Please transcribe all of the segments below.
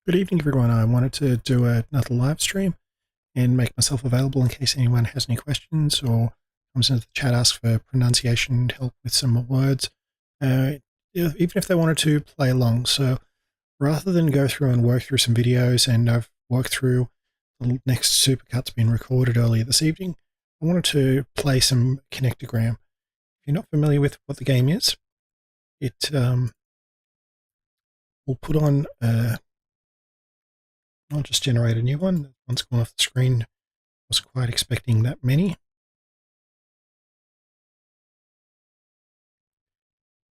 Good evening, everyone. I wanted to do another live stream and make myself available in case anyone has any questions or comes into the chat, asks for pronunciation help with some more words, even if they wanted to play along. So rather than go through and work through some videos, and I've worked through the next supercut's been recorded earlier this evening, I wanted to play some Connectagram. If you're not familiar with what the game is, it will put on I'll just generate a new one. That one's gone off the screen. I wasn't quite expecting that many.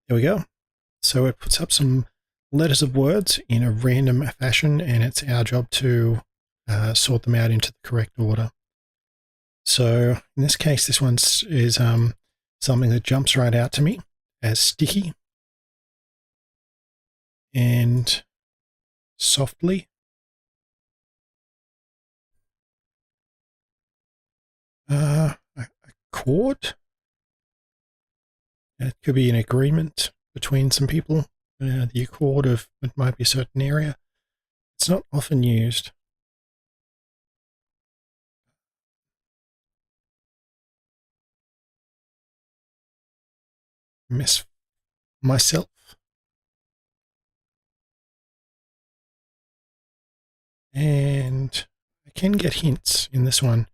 There we go. So it puts up some letters of words in a random fashion, and it's our job to sort them out into the correct order. So in this case, this one is something that jumps right out to me as sticky and softly. A chord. It could be an agreement between some people. The accord of it might be a certain area. It's not often used. Miss myself. And I can get hints in this one.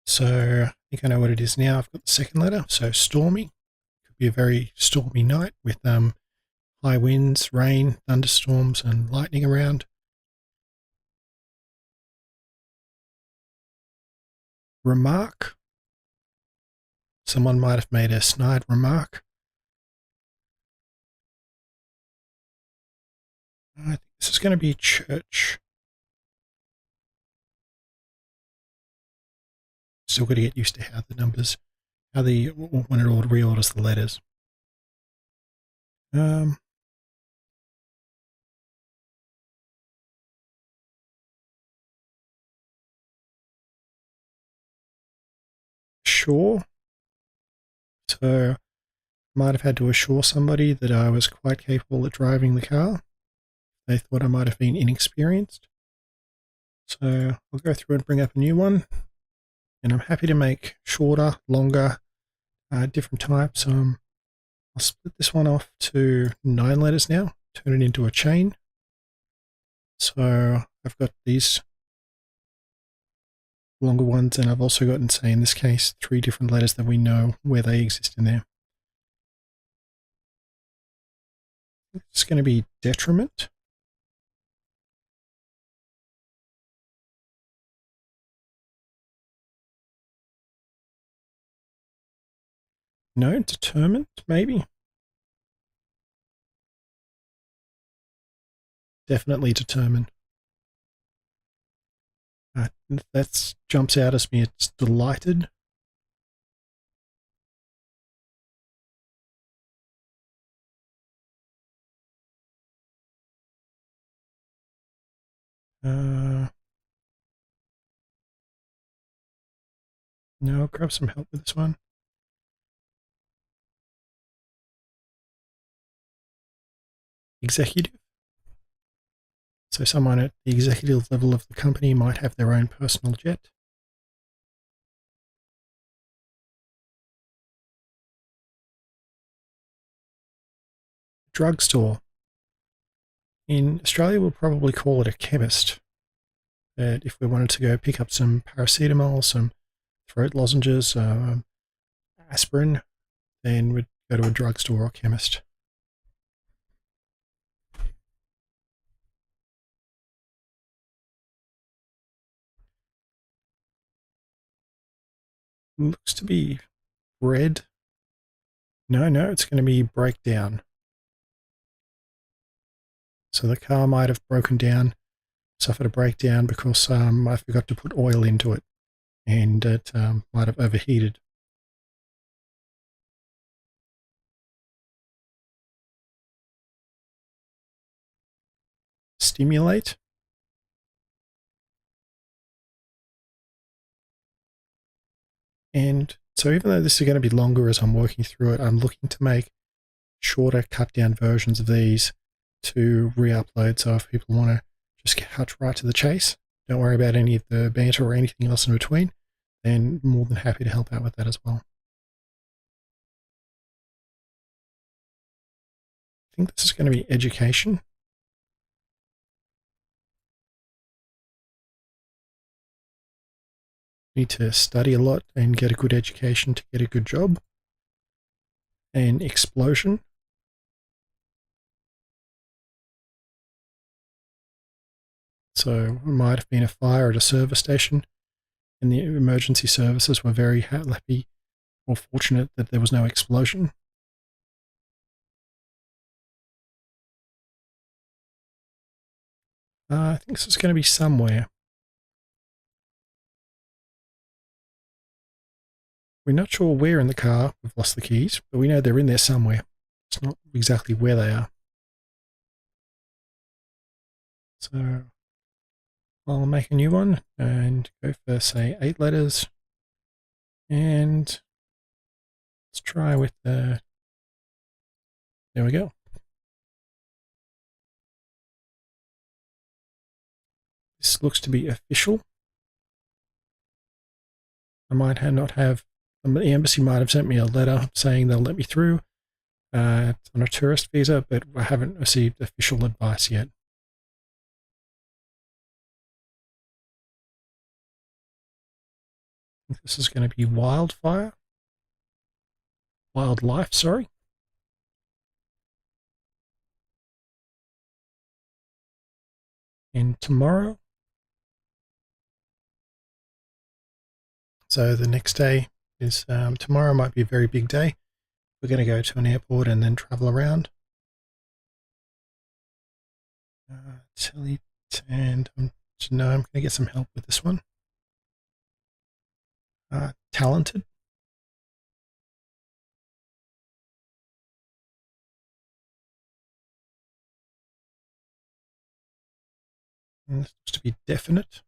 So I think I know what it is now. I've got the second letter. So stormy. Could be a very stormy night with high winds, rain, thunderstorms, and lightning around. Remark. Someone might have made a snide remark. I think this is going to be church. Still got to get used to how the numbers, when it reorders the letters. Sure. So might have had to assure somebody that I was quite capable at driving the car. They thought I might have been inexperienced. So I'll go through and bring up a new one. And I'm happy to make shorter, longer, different types. I'll split this one off to 9 letters now, turn it into a chain. So I've got these longer ones, and I've also got, say in this case, 3 different letters that we know where they exist in there. It's going to be detriment. No, determined, maybe. Definitely determined. That jumps out as me. It's delighted. No, I'll grab some help with this one. Executive. So someone at the executive level of the company might have their own personal jet. Drugstore. In Australia, we'll probably call it a chemist. But if we wanted to go pick up some paracetamol, some throat lozenges, aspirin, then we'd go to a drugstore or chemist. Looks to be red. No, it's going to be breakdown. So the car might have broken down, suffered a breakdown because I forgot to put oil into it, and it might have overheated. Stimulate. And so even though this is going to be longer as I'm working through it, I'm looking to make shorter cut down versions of these to re-upload. So if people want to just cut right to the chase. Don't worry about any of the banter or anything else in between. Then more than happy to help out with that as well. I think this is going to be education. Need to study a lot and get a good education to get a good job. And explosion. So it might have been a fire at a service station, and the emergency services were very happy or fortunate that there was no explosion. I think this is going to be somewhere. We're not sure where in the car. We've lost the keys, but we know they're in there somewhere. It's not exactly where they are. So I'll make a new one and go for, say, 8 letters. And let's try with the... There we go. This looks to be official. I might not have... The embassy might have sent me a letter saying they'll let me through on a tourist visa, but I haven't received official advice yet. I think this is going to be wildlife, sorry. And tomorrow. So the next day is tomorrow might be a very big day. We're going to go to an airport and then travel around. And I'm going to get some help with this one. Talented. And this looks to be definite.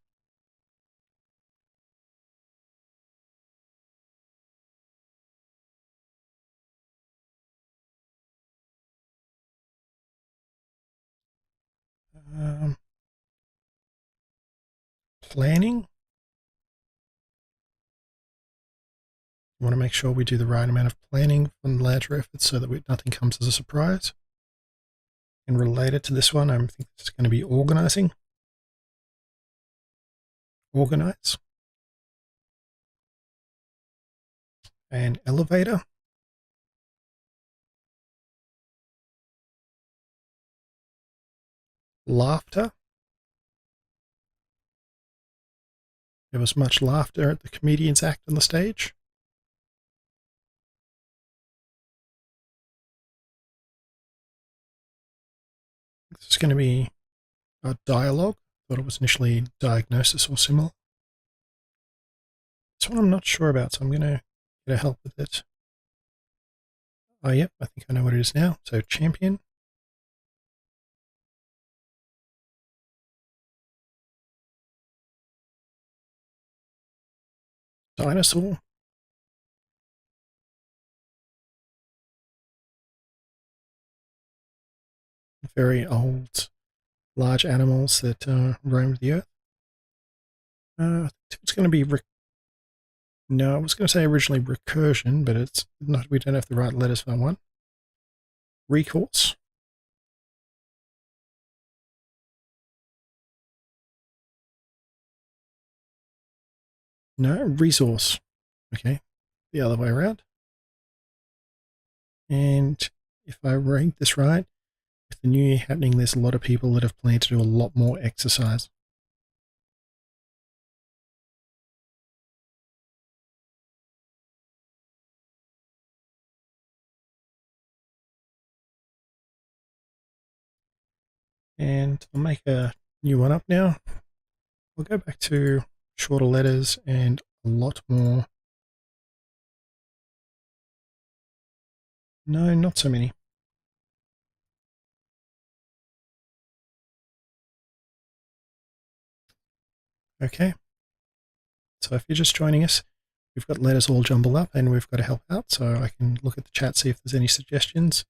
Planning. We want to make sure we do the right amount of planning on larger efforts so that nothing comes as a surprise. And related to this one, I think this is going to be organizing. Organize. And elevator. Laughter. There was much laughter at the comedian's act on the stage. This is going to be a dialogue. Thought it was initially diagnosis or similar. This one I'm not sure about, so I'm going to get a help with it. Oh, yep, I think I know what it is now. So champion. Dinosaur. Very old, large animals that roam the earth. It's going to be... No, I was going to say originally recursion, but it's not. We don't have the right letters for that one. Recourse. No, resource. Okay, the other way around. And if I read this right, with the new year happening, there's a lot of people that have planned to do a lot more exercise. And I'll make a new one up now. We'll go back to shorter letters and a lot more. No, not so many. Okay. So if you're just joining us, we've got letters all jumbled up and we've got to help out. So I can look at the chat, see if there's any suggestions.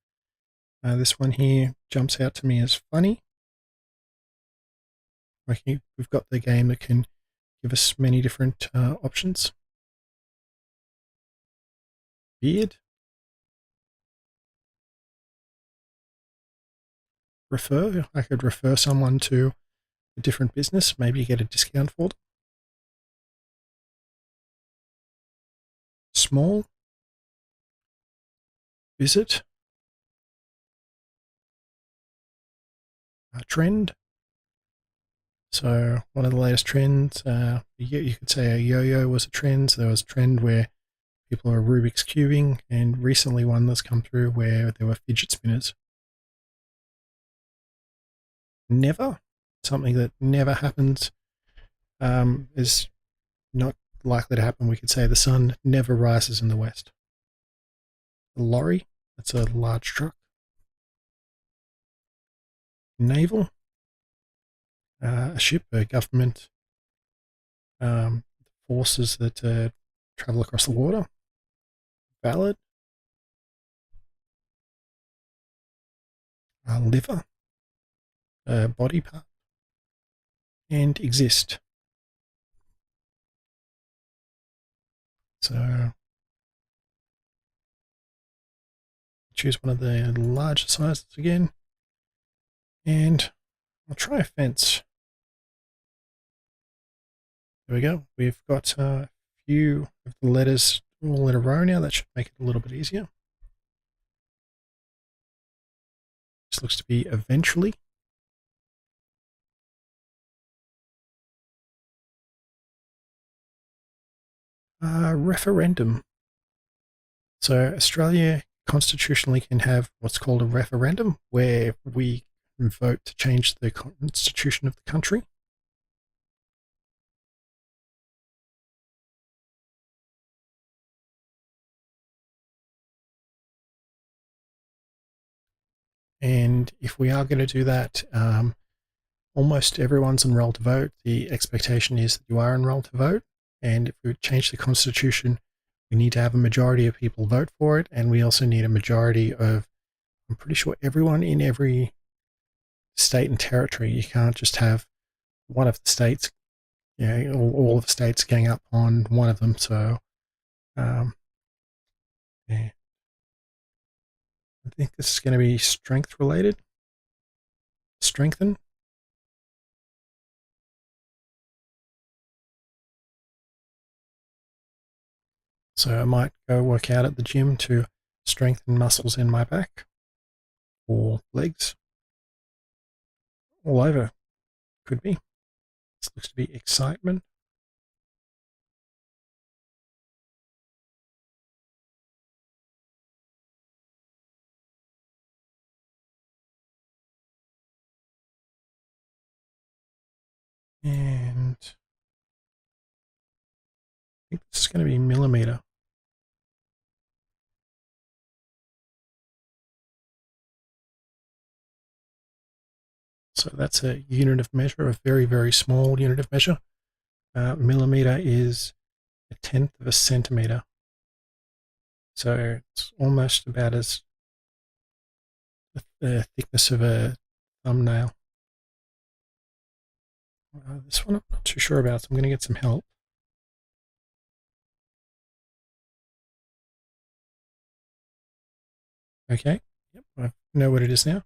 This one here jumps out to me as funny. we've got the game that can give us many different options. Beard. Refer. I could refer someone to a different business, maybe get a discount for them. Small. Visit. Trend. So one of the latest trends, you could say a yo-yo was a trend. So there was a trend where people are Rubik's cubing, and recently one that's come through where there were fidget spinners. Never. Something that never happens is not likely to happen. We could say the sun never rises in the west. A lorry. That's a large truck. Naval. A ship, a government forces that travel across the water. Valid. Liver. Body part. And exist. So choose one of the larger sizes again. And I'll try a fence. There we go. We've got a few of the letters all in a row now. That should make it a little bit easier. This looks to be eventually. Referendum. So Australia constitutionally can have what's called a referendum, where we vote to change the constitution of the country. And if we are going to do that, almost everyone's enrolled to vote. The expectation is that you are enrolled to vote. And if we change the constitution, we need to have a majority of people vote for it. And we also need a majority of, I'm pretty sure, everyone in every state and territory. You can't just have one of the states, all of the states gang up on one of them. So, yeah. I think this is going to be strength related. Strengthen. So I might go work out at the gym to strengthen muscles in my back or legs. All over. Could be. This looks to be excitement. And I think this is going to be millimeter. So that's a unit of measure, a very, very small unit of measure. Millimeter is 1/10 of a centimeter. So it's almost about as the thickness of a thumbnail. This one I'm not too sure about, so I'm going to get some help. Okay, yep, I know what it is now.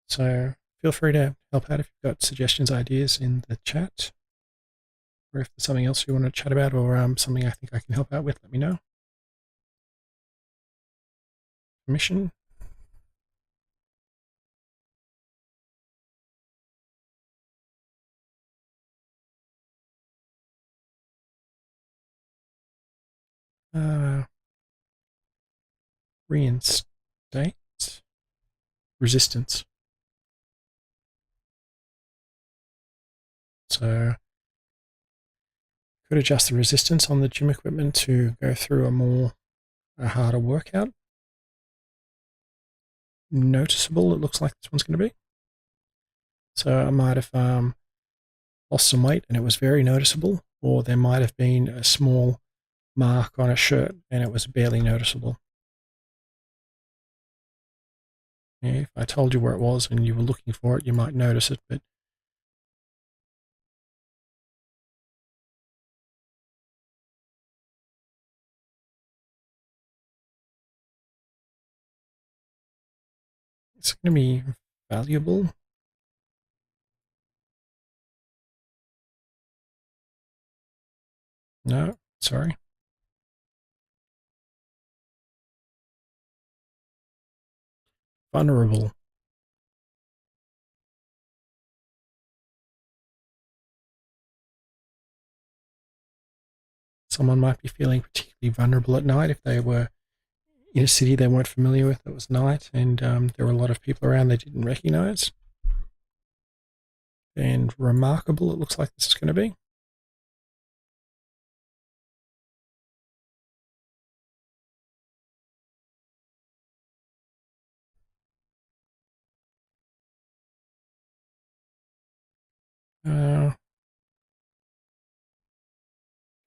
So feel free to help out if you've got suggestions, ideas in the chat, or if there's something else you want to chat about, or something I think I can help out with, let me know. Permission. Reinstate. Resistance. So could adjust the resistance on the gym equipment to go through a harder workout. Noticeable, it looks like this one's going to be. So I might have lost some weight and it was very noticeable, or there might have been a small mark on a shirt and it was barely noticeable. Yeah, if I told you where it was and you were looking for it, you might notice it, but it's going to be valuable. No, sorry. Vulnerable. Someone might be feeling particularly vulnerable at night if they were in a city they weren't familiar with. It was night, and there were a lot of people around they didn't recognize. And remarkable, it looks like this is going to be.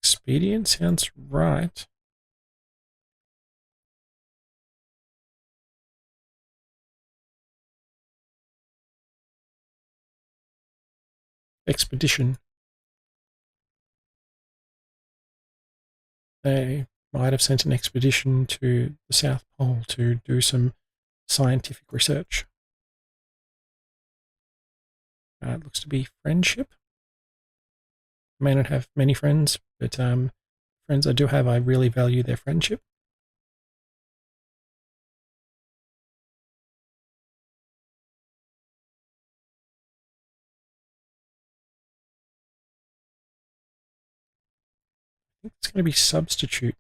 Expedient sounds right. Expedition. They might have sent an expedition to the South Pole to do some scientific research. It looks to be friendship. I may not have many friends, but friends I do have, I really value their friendship. I think it's going to be substitute.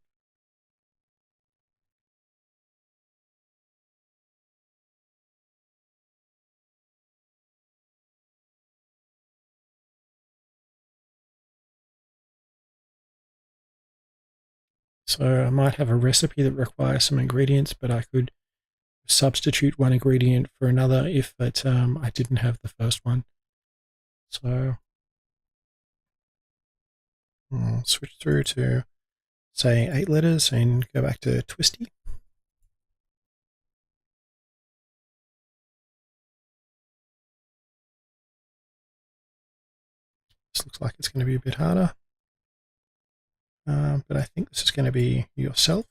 So I might have a recipe that requires some ingredients, but I could substitute one ingredient for another if I didn't have the first one. So I'll switch through to, say, 8 letters and go back to twisty. This looks like it's going to be a bit harder. But I think this is going to be yourself.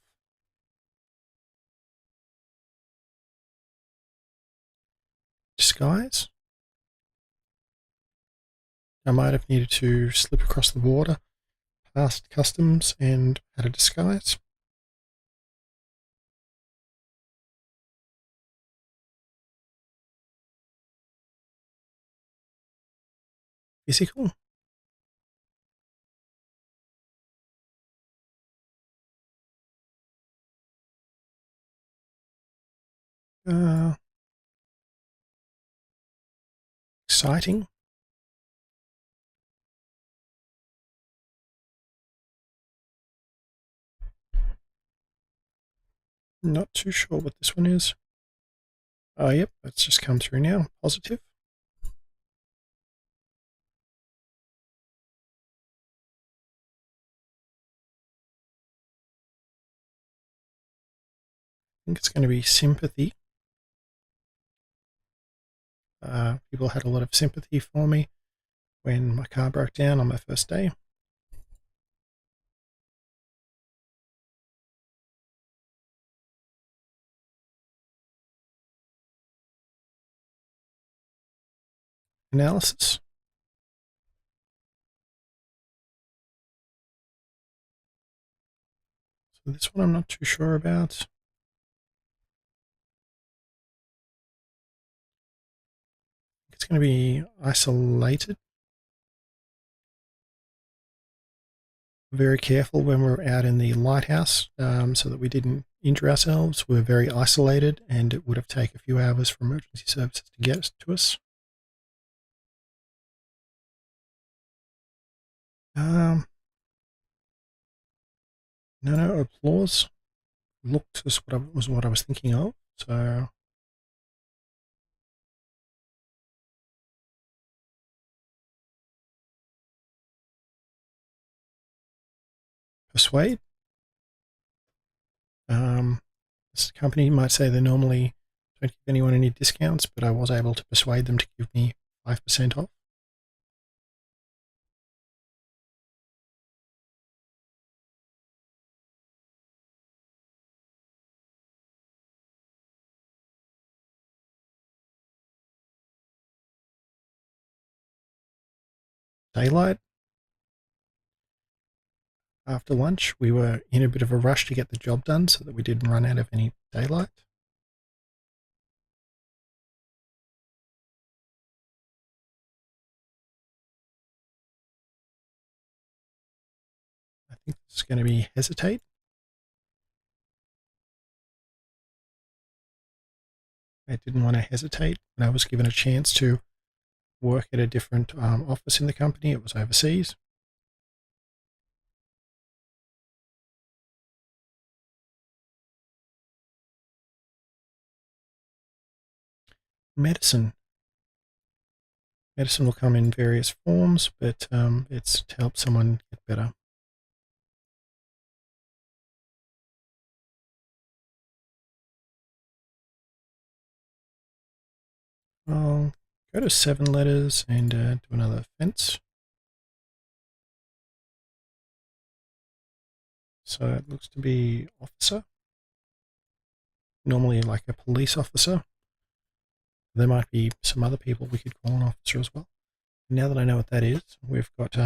Disguise. I might have needed to slip across the border, past customs, and had a disguise. Physical. Uh, Exciting. Not too sure what this one is. Oh, yep, that's just come through now. Positive. I think it's going to be sympathy. People had a lot of sympathy for me when my car broke down on my first day. Analysis. So this one I'm not too sure about. It's going to be isolated. Very careful when we're out in the lighthouse so that we didn't injure ourselves. We're very isolated, and it would have taken a few hours for emergency services to get to us. No, applause. Looked was what I was thinking of. So persuade. This company might say they normally don't give anyone any discounts, but I was able to persuade them to give me 5% off. daylight. After lunch, we were in a bit of a rush to get the job done so that we didn't run out of any daylight. I think this is going to be hesitate. I didn't want to hesitate when I was given a chance to work at a different office in the company. It was overseas. Medicine. Medicine will come in various forms, but it's to help someone get better. I'll go to 7 letters and do another fence. So it looks to be officer. Normally like a police officer. There might be some other people we could call an officer as well. Now that I know what that is, we've got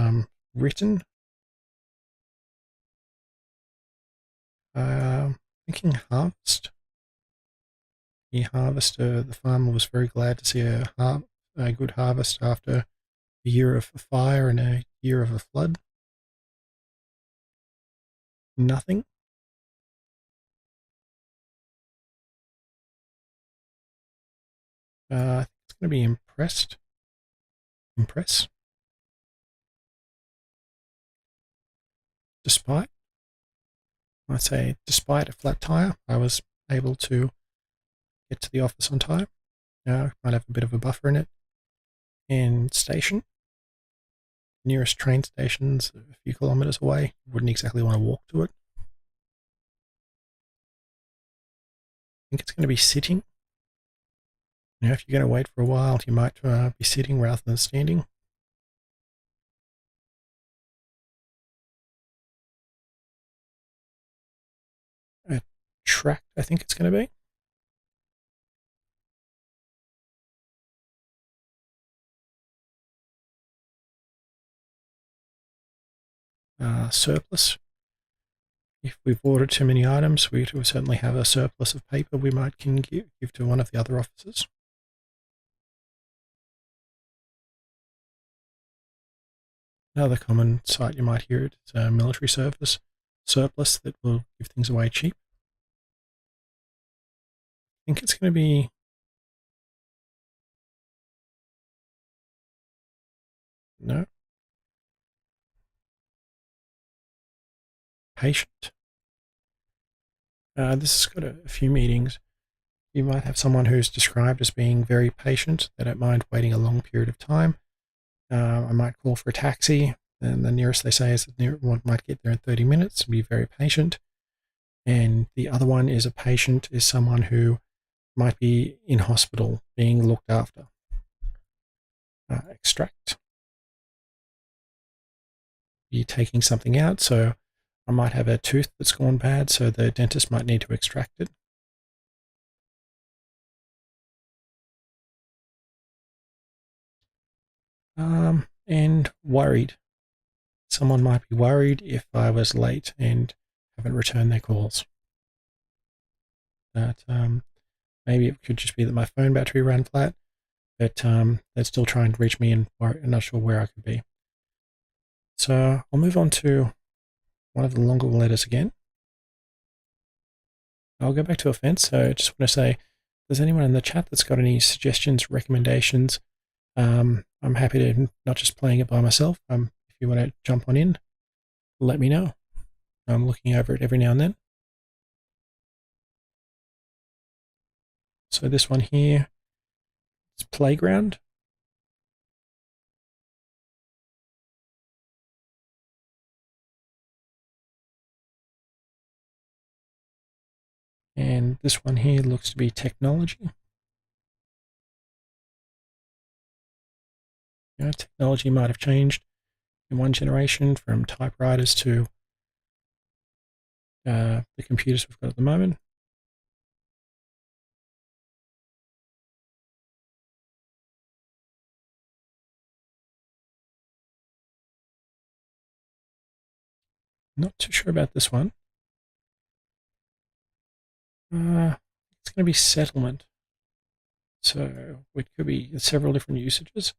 written. Thinking harvest. The harvester, the farmer was very glad to see a good harvest after a year of fire and a year of a flood. Nothing. I think it's going to be impressed. Impress. Despite. I'd say despite a flat tire, I was able to get to the office on time. Might have a bit of a buffer in it. And station. Nearest train station's a few kilometers away. Wouldn't exactly want to walk to it. I think it's going to be sitting. If you're going to wait for a while, you might be sitting rather than standing. Attract, I think it's going to be. Surplus. If we've ordered too many items, we certainly have a surplus of paper we might can give to one of the other officers. Another common sight you might hear it is a military service surplus that will give things away cheap. I think it's going to be no patient. This has got a few meanings. You might have someone who's described as being very patient. They don't mind waiting a long period of time. I might call for a taxi, and the nearest they say is that one might get there in 30 minutes. Be very patient. And the other one is a patient is someone who might be in hospital being looked after. Extract. Be taking something out, so I might have a tooth that's gone bad, so the dentist might need to extract it. And worried. Someone might be worried if I was late and haven't returned their calls. That maybe it could just be that my phone battery ran flat, but they're still trying to reach me and I'm not sure where I could be. So I'll move on to one of the longer letters again. I'll go back to offense. So I just want to say, if there's anyone in the chat that's got any suggestions, recommendations, I'm happy to not just playing it by myself. If you want to jump on in, let me know. I'm looking over it every now and then. So this one here is playground. And this one here looks to be technology. Technology might have changed in one generation from typewriters to the computers we've got at the moment. Not too sure about this one. It's going to be settlement. So it could be several different usages.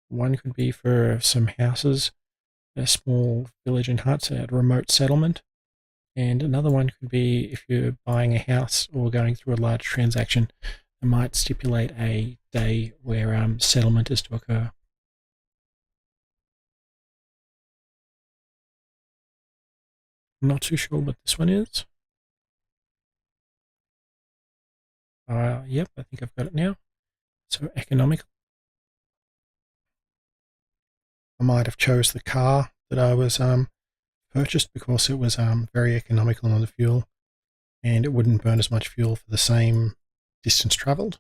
One could be for some houses, a small village and huts, a remote settlement. And another one could be if you're buying a house or going through a large transaction, it might stipulate a day where settlement is to occur. I'm not too sure what this one is. Yep, I think I've got it now. So economical. I might have chose the car that I was purchased because it was very economical on the fuel, and it wouldn't burn as much fuel for the same distance travelled.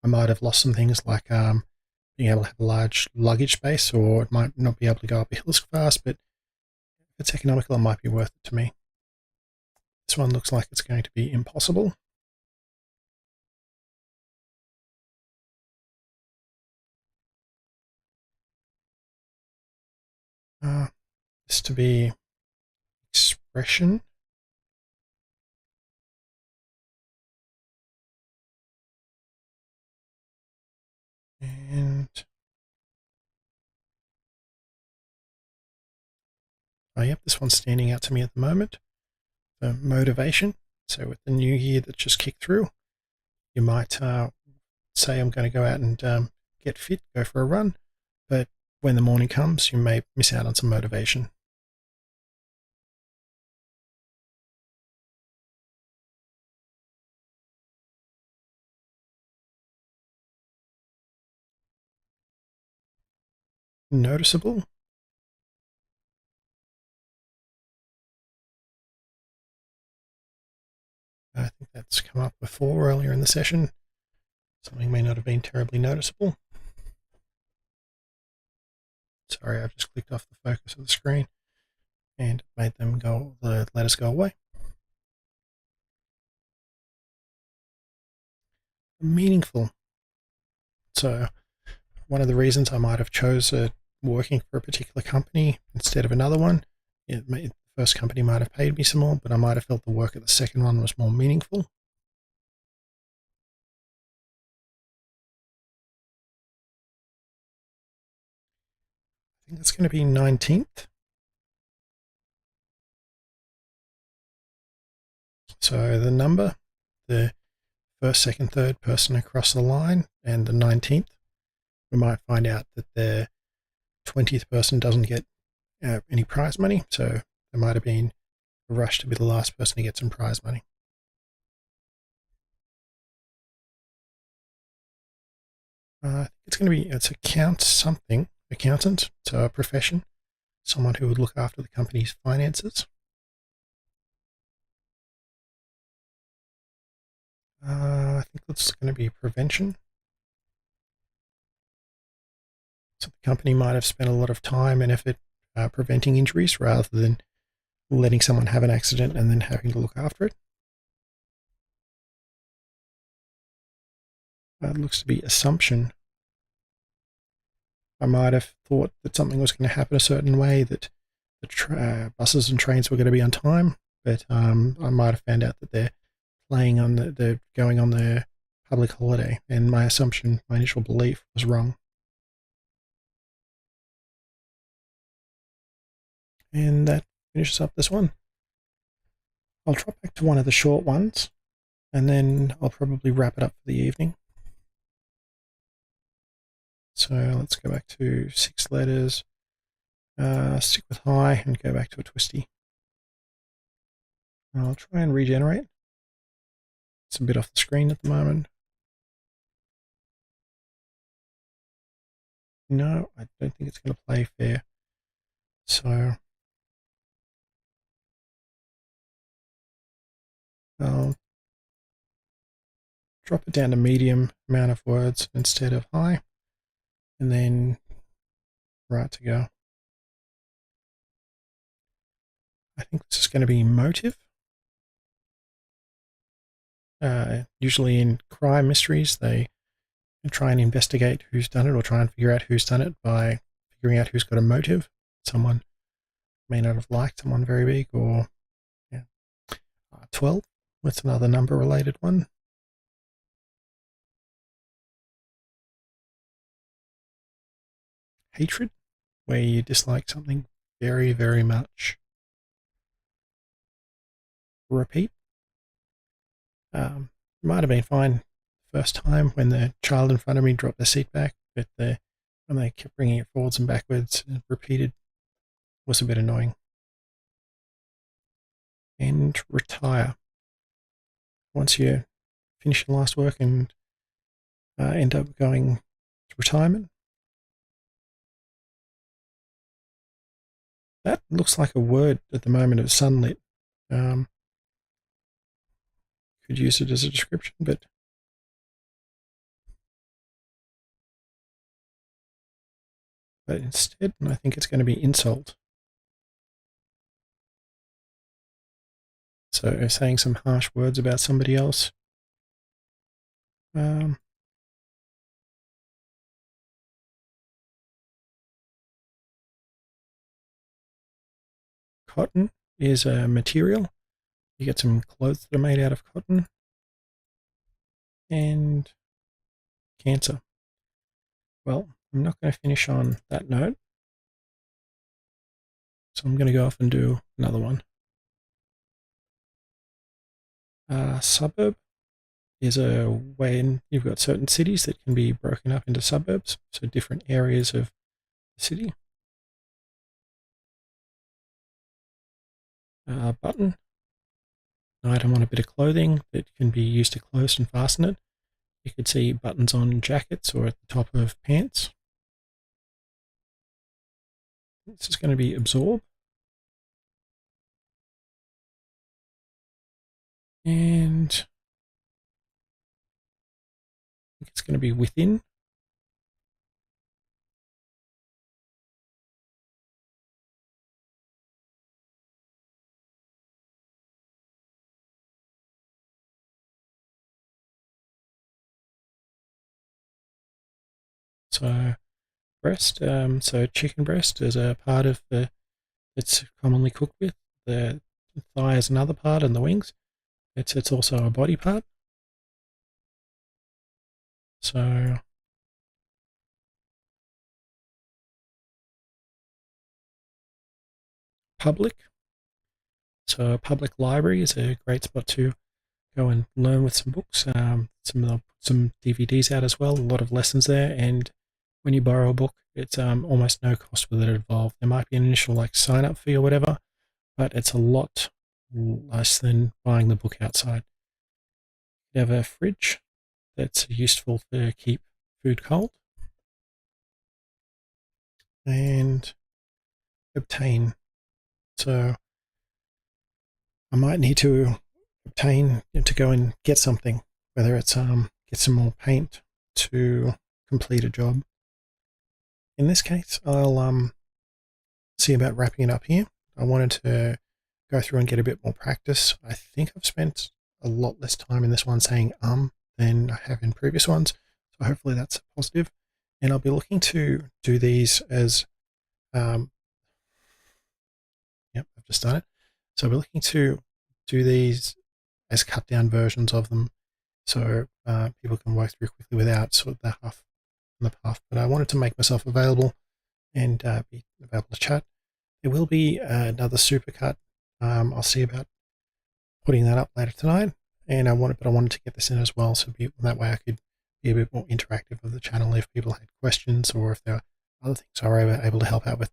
I might have lost some things like being able to have a large luggage space, or it might not be able to go up a hill as fast, but if it's economical, it might be worth it to me. This one looks like it's going to be impossible. This to be expression. And yep, this one's standing out to me at the moment. The motivation. So with the new year that just kicked through, you might say, I'm going to go out and get fit, go for a run. But when the morning comes, you may miss out on some motivation. Noticeable. I think that's come up before earlier in the session. Something may not have been terribly noticeable. Sorry, I've just clicked off the focus of the screen and made them go, the letters go away. Meaningful. So one of the reasons I might have chosen working for a particular company instead of another one, the first company might have paid me some more, but I might have felt the work at the second one was more meaningful. I think that's going to be 19th. So the number, the first, second, third person across the line, and the 19th, we might find out that the 20th person doesn't get any prize money. So there might have been a rush to be the last person to get some prize money. I think it's going to be, it's accountant, so a profession, someone who would look after the company's finances. I think that's going to be prevention. So the company might have spent a lot of time and effort preventing injuries rather than letting someone have an accident and then having to look after it. It looks to be assumption. I might have thought that something was going to happen a certain way, that the buses and trains were going to be on time, but I might have found out that they're playing on they're going on their public holiday, and my assumption, my initial belief was wrong. And that finishes up this one. I'll drop back to one of the short ones, and then I'll probably wrap it up for the evening. So let's go back to 6 letters, stick with high, and go back to a twisty. I'll try and regenerate. It's a bit off the screen at the moment. No, I don't think it's going to play fair. So I'll drop it down to medium amount of words instead of high, and then right to go. I think this is going to be motive. Usually in crime mysteries, they try and investigate who's done it or try and figure out who's done it by figuring out who's got a motive. Someone may not have liked someone very big, or yeah. 12, what's another number related one? Hatred, where you dislike something very, very much. Repeat. Might have been fine first time when the child in front of me dropped their seat back, but when they kept bringing it forwards and backwards and repeated was a bit annoying. And retire. Once you finish your last work and end up going to retirement. That looks like a word at the moment of sunlit. Could use it as a description, but instead I think it's going to be insult. So saying some harsh words about somebody else. Cotton is a material. You get some clothes that are made out of cotton. And cancer. Well, I'm not going to finish on that note. So I'm going to go off and do another one. Suburb is a way you've got certain cities that can be broken up into suburbs, so different areas of the city. Button, an item on a bit of clothing that can be used to close and fasten it. You could see buttons on jackets or at the top of pants. This is going to be absorb. And I think it's going to be within. So breast, so chicken breast is a part of it's commonly cooked with. The thigh is another part, and the wings. It's also a body part. So public. So a public library is a great spot to go and learn with some books. Some DVDs out as well. A lot of lessons there, and when you borrow a book, it's almost no cost with it involved. There might be an initial sign up fee or whatever, but it's a lot less than buying the book outside. You have a fridge that's useful to keep food cold, and obtain. So I might need to obtain to go and get something, whether it's get some more paint to complete a job. In this case, I'll see about wrapping it up here. I wanted to go through and get a bit more practice. I think I've spent a lot less time in this one saying than I have in previous ones, so hopefully that's positive. And I'll be looking to do these as yep, I've just done it. So we're looking to do these as cut down versions of them, so people can work through quickly without sort of the huff and the puff. But I wanted to make myself available and be available to chat. There will be another supercut. I'll see about putting that up later tonight, and I wanted to get this in as well, so that way I could be a bit more interactive with the channel if people had questions or if there are other things I were able to help out with.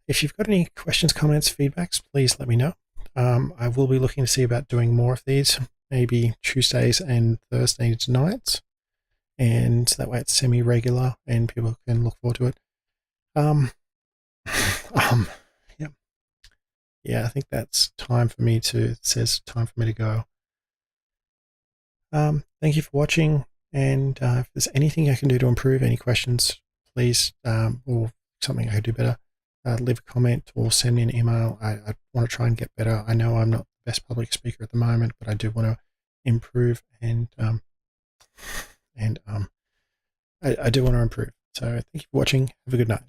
If you've got any questions, comments, feedbacks, please let me know. I will be looking to see about doing more of these, maybe Tuesdays and Thursdays nights, and that way it's semi-regular and people can look forward to it. Yeah, I think that's time for me to, it says time for me to go. Thank you for watching, and if there's anything I can do to improve, any questions, please, or something I could do better, leave a comment or send me an email. I want to try and get better. I know I'm not the best public speaker at the moment, but I do want to improve, and I do want to improve. So thank you for watching. Have a good night.